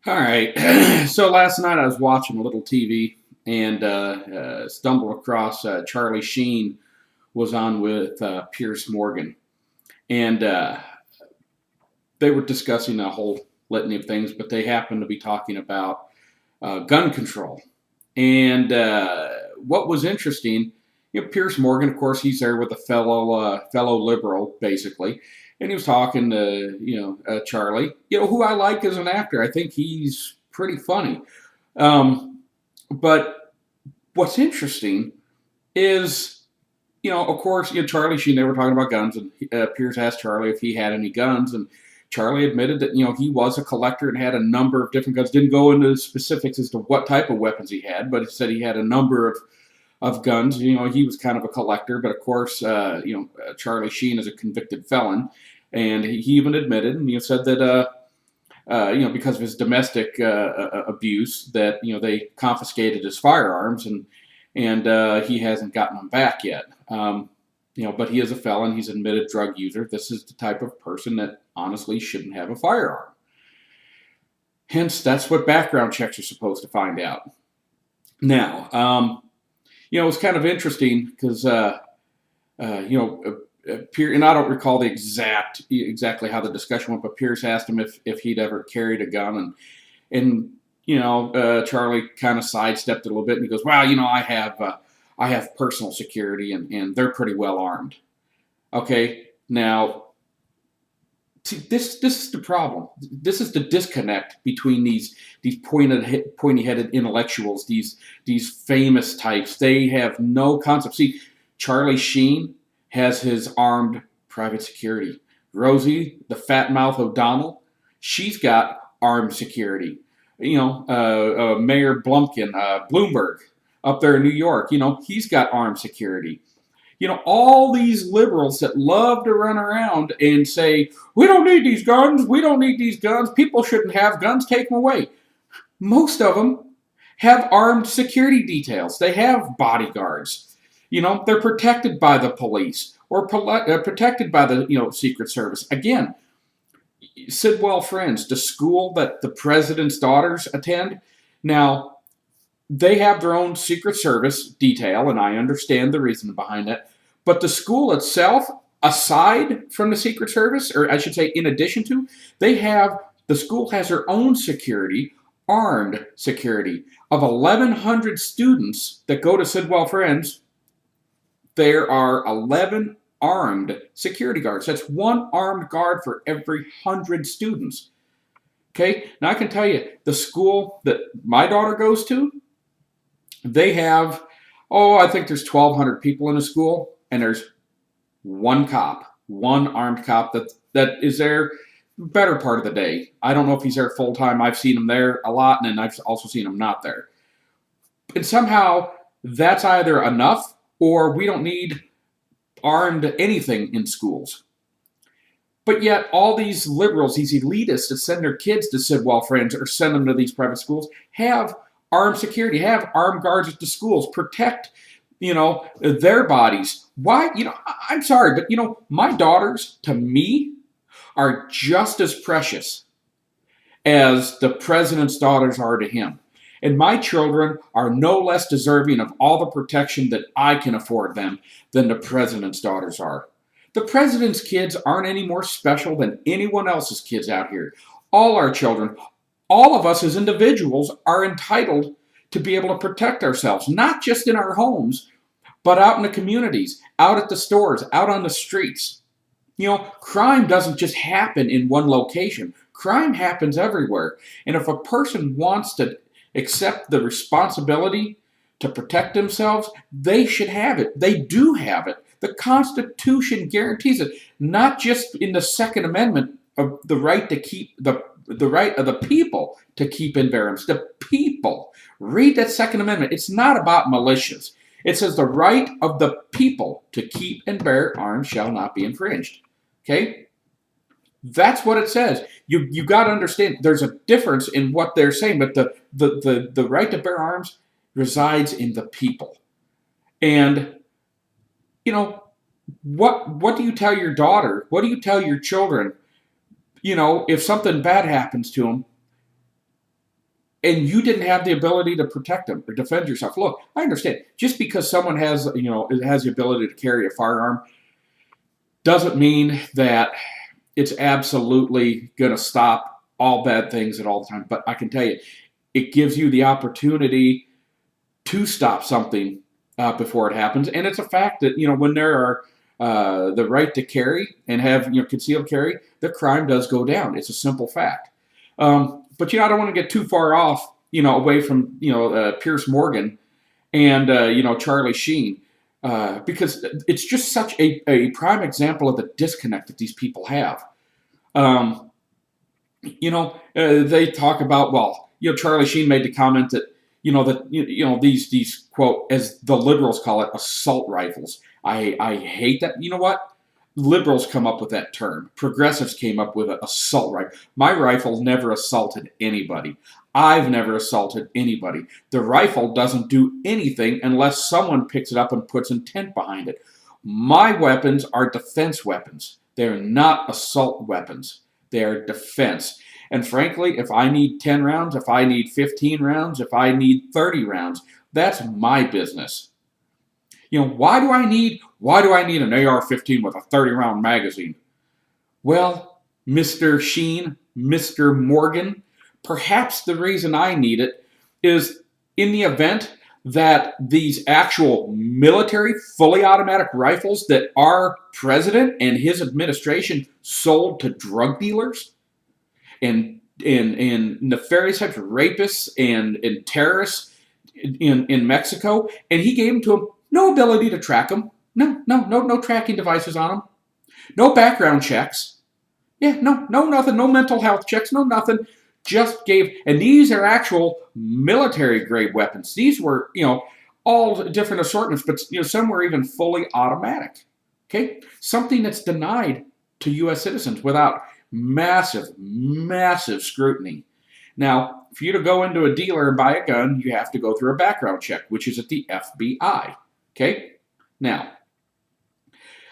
All right. So last night I was watching a little TV and stumbled across Charlie Sheen was on with Piers Morgan, and they were discussing a whole litany of things, but they happened to be talking about gun control. And what was interesting, Piers Morgan, of course, he's there with a fellow liberal, basically, and he was talking to Charlie, who I like as an actor. I think he's pretty funny. But what's interesting is, of course, Charlie Sheen, they were talking about guns, and Piers asked Charlie if he had any guns, and Charlie admitted that, he was a collector and had a number of different guns. Didn't go into specifics as to what type of weapons he had, but he said he had a number of guns. He was kind of a collector, but of course, Charlie Sheen is a convicted felon, and he even admitted, and said that, because of his domestic abuse, that they confiscated his firearms, and he hasn't gotten them back yet. But he is a felon. He's an admitted drug user. This is the type of person that honestly shouldn't have a firearm. Hence, that's what background checks are supposed to find out. Now, it was kind of interesting because, and I don't recall exactly how the discussion went, but Pierce asked him if he'd ever carried a gun, and Charlie kind of sidestepped it a little bit, and he goes, "Well, I have personal security, and they're pretty well armed." Okay, now see, this is the problem. This is the disconnect between these pointy-headed intellectuals, these famous types. They have no concept. See, Charlie Sheen has his armed private security. Rosie, the fat mouth O'Donnell, she's got armed security. Mayor Bloomberg, up there in New York, he's got armed security. All these liberals that love to run around and say, we don't need these guns, people shouldn't have guns, take them away. Most of them have armed security details. They have bodyguards. They're protected by the police or protected by the Secret Service. Again, Sidwell Friends, the school that the president's daughters attend, now they have their own Secret Service detail, and I understand the reason behind that. But the school itself, aside from the Secret Service, or I should say in addition to, the school has their own security, armed security. Of 1,100 students that go to Sidwell Friends, there are 11 armed security guards. That's one armed guard for every 100 students. Okay, now I can tell you, the school that my daughter goes to, they have, I think there's 1,200 people in the school, and there's one armed cop that is there the better part of the day. I don't know if he's there full time. I've seen him there a lot, and then I've also seen him not there. And somehow that's either enough, or we don't need armed anything in schools. But yet all these liberals, these elitists that send their kids to Sidwell Friends or send them to these private schools have armed security, have armed guards at the schools, protect, their bodies. Why? I'm sorry, but, my daughters, to me, are just as precious as the president's daughters are to him. And my children are no less deserving of all the protection that I can afford them than the president's daughters are. The president's kids aren't any more special than anyone else's kids out here. All our children, all of us as individuals are entitled to be able to protect ourselves, not just in our homes, but out in the communities, out at the stores, out on the streets. Crime doesn't just happen in one location. Crime happens everywhere. And if a person wants to accept the responsibility to protect themselves, they should have it. They do have it. The Constitution guarantees it, not just in the Second Amendment of the right to keep the right of the people to keep and bear arms. The people. Read that Second Amendment. It's not about militias. It says the right of the people to keep and bear arms shall not be infringed. Okay? That's what it says. You got to understand there's a difference in what they're saying, but the right to bear arms resides in the people. And what do you tell your daughter? What do you tell your children? If something bad happens to them, and you didn't have the ability to protect them or defend yourself. Look, I understand. Just because someone has, has the ability to carry a firearm doesn't mean that it's absolutely going to stop all bad things at all the time. But I can tell you, it gives you the opportunity to stop something before it happens. And it's a fact that, when there are the right to carry and have, concealed carry, the crime does go down. It's a simple fact. But, I don't want to get too far off, away from, Piers Morgan and, Charlie Sheen, because it's just such a prime example of the disconnect that these people have. They talk about, well, Charlie Sheen made the comment that, these quote, as the liberals call it, assault rifles. I hate that. You know what? Liberals come up with that term. Progressives came up with an assault rifle. My rifle never assaulted anybody. I've never assaulted anybody. The rifle doesn't do anything unless someone picks it up and puts intent behind it. My weapons are defense weapons. They're not assault weapons. They're defense. And frankly, if I need 10 rounds, if I need 15 rounds, if I need 30 rounds, that's my business. Why do I need an AR-15 with a 30-round magazine? Well, Mr. Sheen, Mr. Morgan, perhaps the reason I need it is in the event that these actual military fully automatic rifles that our president and his administration sold to drug dealers and nefarious types of rapists and terrorists in Mexico, and he gave them to them. No ability to track them. No tracking devices on them. No background checks. Yeah, no nothing. No mental health checks. No nothing. Just gave, and these are actual military grade weapons. These were, all different assortments, but some were even fully automatic. Okay, something that's denied to U.S. citizens without massive scrutiny. Now, for you to go into a dealer and buy a gun, you have to go through a background check, which is at the FBI. Okay, now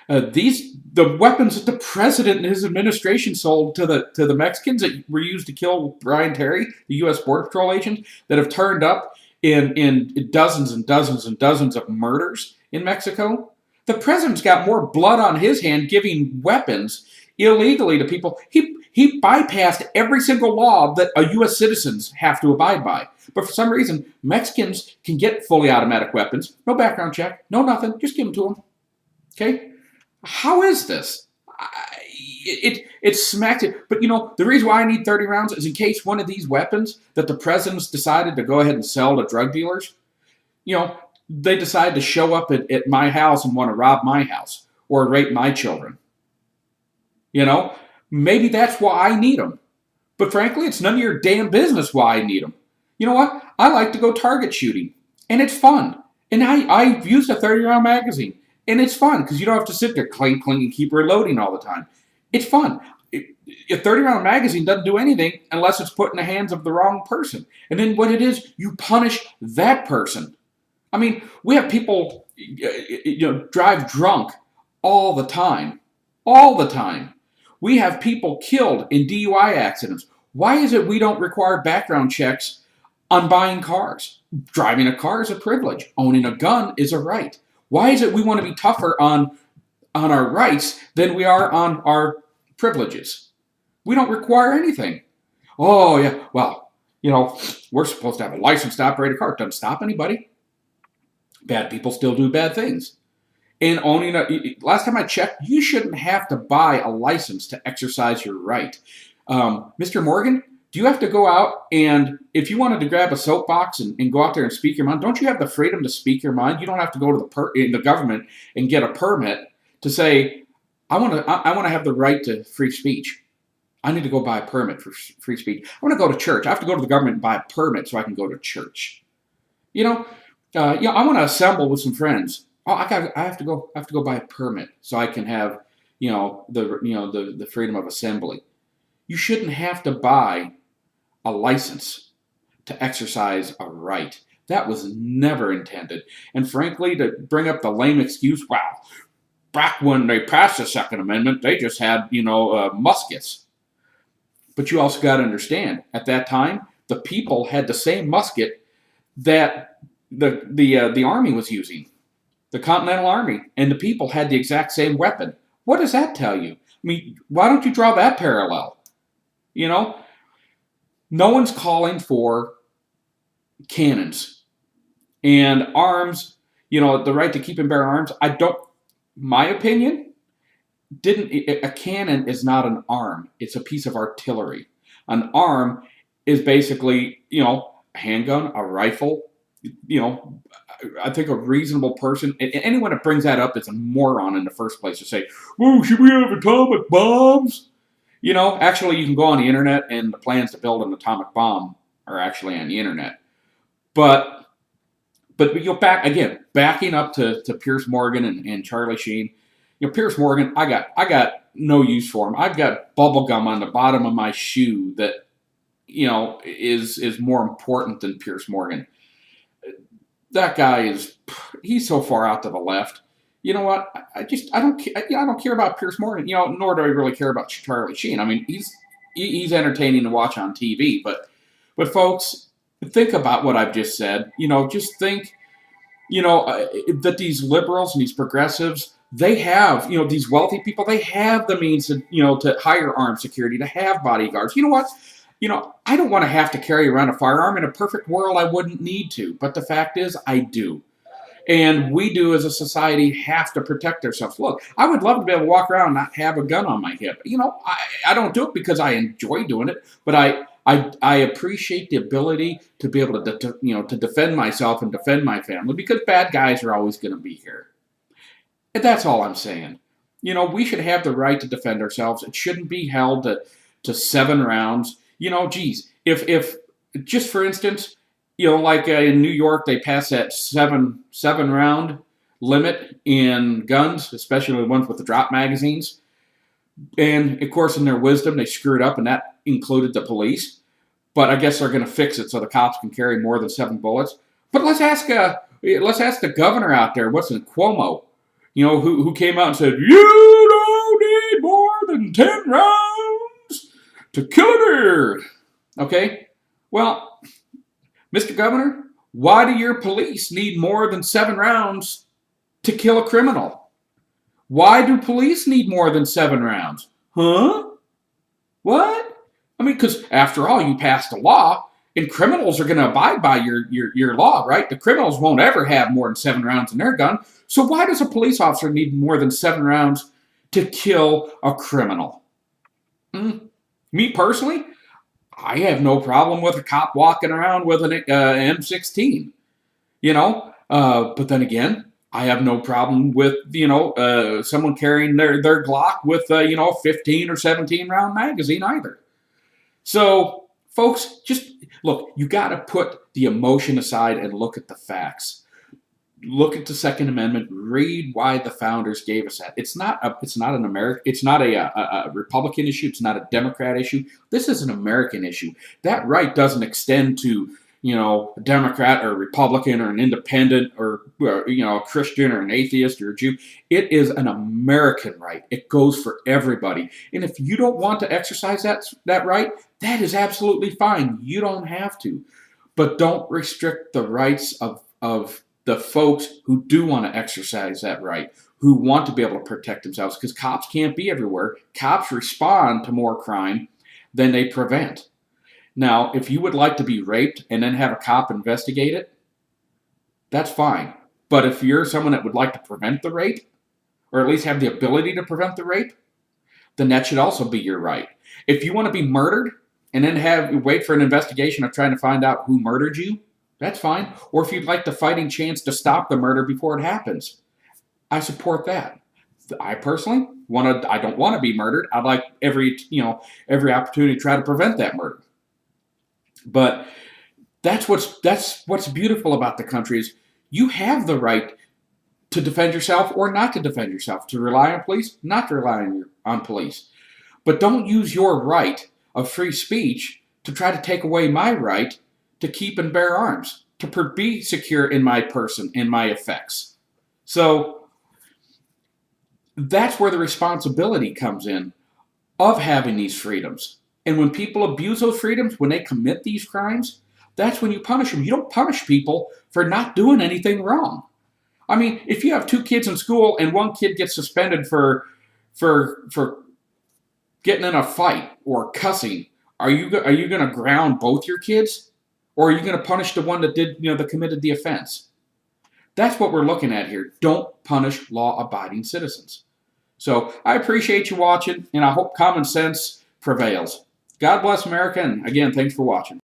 the weapons that the president and his administration sold to the Mexicans that were used to kill Brian Terry, the U.S. Border Patrol agent, that have turned up in dozens and dozens and dozens of murders in Mexico. The president's got more blood on his hand giving weapons illegally to people. He bypassed every single law that U.S. citizens have to abide by. But for some reason, Mexicans can get fully automatic weapons. No background check, no nothing. Just give them to them. Okay? How is this? It smacks it. But, the reason why I need 30 rounds is in case one of these weapons that the president's decided to go ahead and sell to drug dealers, they decide to show up at my house and want to rob my house or rape my children. Maybe that's why I need them. But frankly, it's none of your damn business why I need them. You know what? I like to go target shooting, and it's fun. And I've used a 30-round magazine, and it's fun because you don't have to sit there clink, and keep reloading all the time. It's fun. A 30-round magazine doesn't do anything unless it's put in the hands of the wrong person. And then what it is, you punish that person. I mean, we have people drive drunk all the time. All the time. We have people killed in DUI accidents. Why is it we don't require background checks on buying cars? Driving a car is a privilege. Owning a gun is a right. Why is it we want to be tougher on our rights than we are on our privileges? We don't require anything. Oh, yeah, well, we're supposed to have a license to operate a car. It doesn't stop anybody. Bad people still do bad things. And last time I checked, you shouldn't have to buy a license to exercise your right. Mr. Morgan, do you have to go out and, if you wanted to grab a soapbox and go out there and speak your mind, don't you have the freedom to speak your mind? You don't have to go to the government and get a permit to say, I want to have the right to free speech. I need to go buy a permit for free speech. I want to go to church. I have to go to the government and buy a permit so I can go to church. I want to assemble with some friends. Oh, I have to go buy a permit so I can have, the freedom of assembly. You shouldn't have to buy a license to exercise a right. That was never intended. And frankly, to bring up the lame excuse, wow, back when they passed the Second Amendment, they just had, muskets. But you also got to understand, at that time, the people had the same musket that the army was using, the Continental Army, and the people had the exact same weapon. What does that tell you? I mean, why don't you draw that parallel? You know, no one's calling for cannons and arms. You know, the right to keep and bear arms. I don't. My opinion, didn't a cannon is not an arm. It's a piece of artillery. An arm is basically, you know, a handgun, a rifle. You know, I think a reasonable person, anyone that brings that up is a moron in the first place to say, "Oh, should we have atomic bombs?" You know, actually, you can go on the internet, and the plans to build an atomic bomb are actually on the internet. But you backing up to Piers Morgan and Charlie Sheen. You know, Piers Morgan, I got no use for him. I've got bubble gum on the bottom of my shoe that, you know, is more important than Piers Morgan. That guy he's so far out to the left. You know what? I don't care about Piers Morgan. You know, nor do I really care about Charlie Sheen. I mean, he's entertaining to watch on TV, but folks, think about what I've just said. You know, just think, you know, that these liberals and these progressives, they have, you know, these wealthy people, they have the means to, you know, to hire armed security, to have bodyguards. You know what? You know, I don't want to have to carry around a firearm. In a perfect world, I wouldn't need to. But the fact is, I do. And we do, as a society, have to protect ourselves. Look, I would love to be able to walk around and not have a gun on my hip. You know, I don't do it because I enjoy doing it, but I appreciate the ability to be able to, you know, to defend myself and defend my family, because bad guys are always going to be here. And that's all I'm saying. You know, we should have the right to defend ourselves. It shouldn't be held to 7 rounds. You know, geez, if just for instance, you know, like in New York, they passed that seven round limit in guns, especially the ones with the drop magazines. And of course, in their wisdom, they screwed up, and that included the police. But I guess they're going to fix it so the cops can carry more than 7 bullets. But let's ask the governor out there, what's in Cuomo, you know, who came out and said, "You don't need more than 10 rounds to kill a bird." Okay? Well, Mr. Governor, why do your police need more than 7 rounds to kill a criminal? Why do police need more than 7 rounds? Huh? What? I mean, because after all, you passed a law, and criminals are going to abide by your law, right? The criminals won't ever have more than 7 rounds in their gun. So why does a police officer need more than 7 rounds to kill a criminal? Me personally, I have no problem with a cop walking around with an M16, you know. But then again, I have no problem with, you know, someone carrying their Glock with, you know, a 15 or 17 round magazine either. So, folks, just look, you got to put the emotion aside and look at the facts. Look at the Second Amendment. Read why the founders gave us that. It's not an American. It's not a Republican issue. It's not a Democrat issue. This is an American issue. That right doesn't extend to, you know, a Democrat or a Republican or an independent or you know, a Christian or an atheist or a Jew. It is an American right. It goes for everybody. And if you don't want to exercise that right, that is absolutely fine. You don't have to, but don't restrict the rights of the folks who do want to exercise that right, who want to be able to protect themselves, because cops can't be everywhere. Cops respond to more crime than they prevent. Now, if you would like to be raped and then have a cop investigate it, that's fine. But if you're someone that would like to prevent the rape, or at least have the ability to prevent the rape, then that should also be your right. If you want to be murdered and then wait for an investigation of trying to find out who murdered you, that's fine. Or if you'd like the fighting chance to stop the murder before it happens, I support that. I personally I don't want to be murdered. I'd like every opportunity to try to prevent that murder. But that's what's beautiful about the country is you have the right to defend yourself or not to defend yourself, to rely on police, not to rely on police. But don't use your right of free speech to try to take away my right to keep and bear arms, to be secure in my person, in my effects. So that's where the responsibility comes in of having these freedoms. And when people abuse those freedoms, when they commit these crimes, that's when you punish them. You don't punish people for not doing anything wrong. I mean, if you have two kids in school and one kid gets suspended for getting in a fight or cussing, are you going to ground both your kids, or are you going to punish the one that that committed the offense? That's what we're looking at here. Don't punish law-abiding citizens. So I appreciate you watching, and I hope common sense prevails. God bless America, and again, thanks for watching.